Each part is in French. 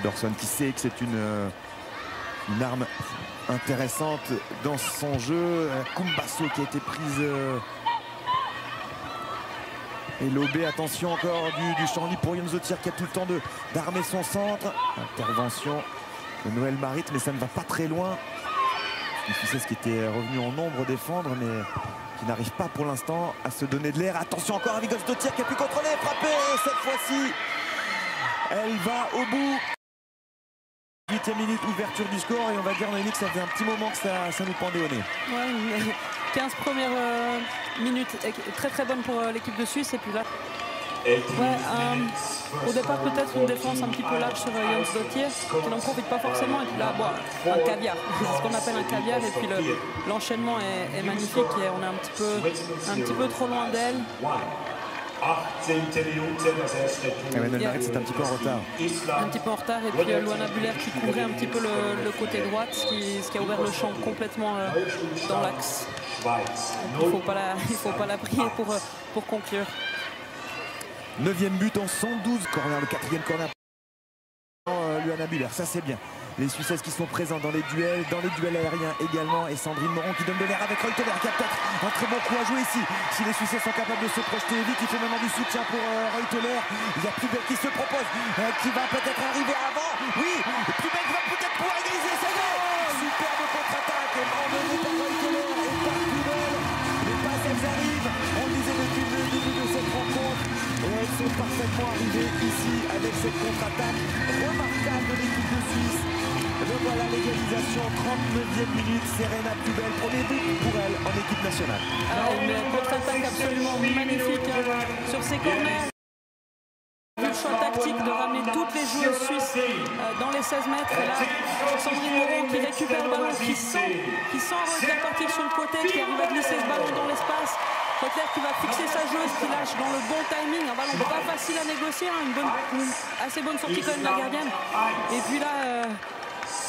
Alderson qui sait que c'est une arme intéressante dans son jeu. Kumbasso qui a été prise et lobé. Attention encore du champ libre pour Jens Dottir qui a tout le temps d'armer son centre. Intervention de Noël Marit, mais ça ne va pas très loin. Une Suissesse qui était revenu en nombre défendre, mais qui n'arrive pas pour l'instant à se donner de l'air. Attention encore avec Jens Dottir qui a pu contrôler, frapper, et cette fois-ci elle va au bout. 8e minute, ouverture du score, et on va dire Noémie que ça fait un petit moment que ça nous pendait au nez. Ouais, 15 premières minutes très très bonnes pour l'équipe de Suisse, et puis là au départ peut-être une défense un petit peu large sur Jens Dottir qui n'en profite pas forcément, et puis là un caviar, c'est ce qu'on appelle un caviar, et puis l'enchaînement est magnifique et on est un petit peu trop loin d'elle. Noël Marit c'est un petit peu en retard. Un petit peu en retard, et puis Luana Bühler qui couvrait un petit peu le côté droite, ce qui a ouvert le champ complètement dans l'axe. Il ne faut pas la prier pour conclure. 9e but en 112 corner, le 4e corner. Luana Bühler, ça c'est bien. Les Suissesses qui sont présents dans les duels aériens également, et Sandrine Moron qui donne de l'air avec Reuteler qui a peut-être un très bon coup à jouer ici. Si les Suissesses sont capables de se projeter vite, il fait maintenant du soutien pour Reuteler. Il y a Plubel qui se propose, qui va peut-être arriver avant. Oui, Plubel va peut-être pouvoir égaliser, c'est vrai. Superbe contre-attaque emmenée par Reuteler et par Plubel. Les passes elles arrivent, on disait depuis le début de cette rencontre, et elles sont parfaitement arrivées ici avec cette contre-attaque remarquable de l'équipe de Suisse. Le voilà, l'égalisation, 39e minute, Serena Plubel, premier but pour elle en équipe nationale. Une contre-attaque absolument magnifique sur ses corners. Le choix tactique de ramener toutes les joueuses suisses dans les 16 mètres. Et là, Sandrine Moron qui récupère le ballon, qui sent Reuteler partir sur le côté, qui arrive à glisser ce ballon dans l'espace. Reuteler qui va fixer sa joueuse, qui lâche dans le bon timing. Un ballon pas facile à négocier, hein, une assez bonne sortie quand même de la gardienne. Et puis là...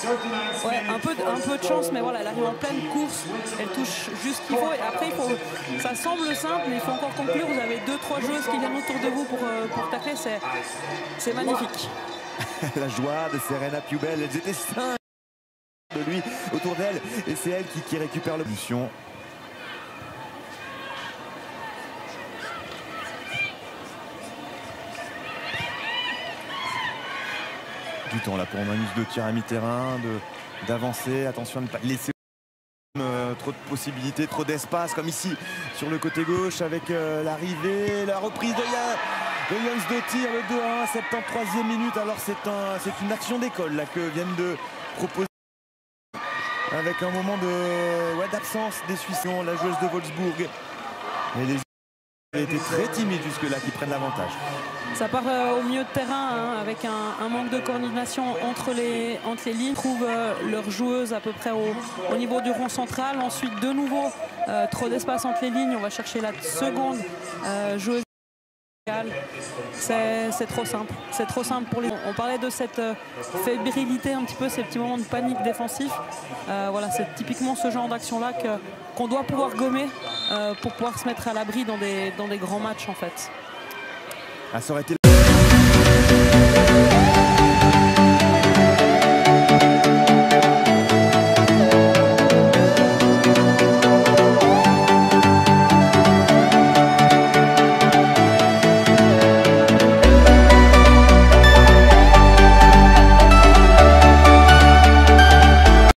un peu de chance, mais voilà, elle arrive en pleine course, elle touche juste ce qu'il faut, et après ça semble simple, mais il faut encore conclure. Vous avez 2-3 joueuses qui viennent autour de vous pour tacler, c'est magnifique. La joie de Serena Plubel, elles étaient 5 de lui autour d'elle, et c'est elle qui récupère l'option. Du temps là pour Jens Dottir à mi-terrain, d'avancer, attention à ne pas laisser trop de possibilités, trop d'espace, comme ici sur le côté gauche avec l'arrivée, la reprise de Jens Dottir, le 2-1, 73e minute. Alors c'est une action d'école là que viennent de proposer, avec un moment d'absence des Suisses, la joueuse de Wolfsburg. Et les été très timide jusque-là, qui prennent l'avantage. Ça part au milieu de terrain, hein, avec un manque de coordination entre les lignes. Ils trouvent leurs joueuses à peu près au niveau du rond central. Ensuite, de nouveau, trop d'espace entre les lignes. On va chercher la seconde joueuse. C'est trop simple. C'est trop simple pour les... On parlait de cette fébrilité, un petit peu ces petits moments de panique défensif. Voilà, c'est typiquement ce genre d'action-là qu'on doit pouvoir gommer pour pouvoir se mettre à l'abri dans des grands matchs en fait. Ah, ça aurait été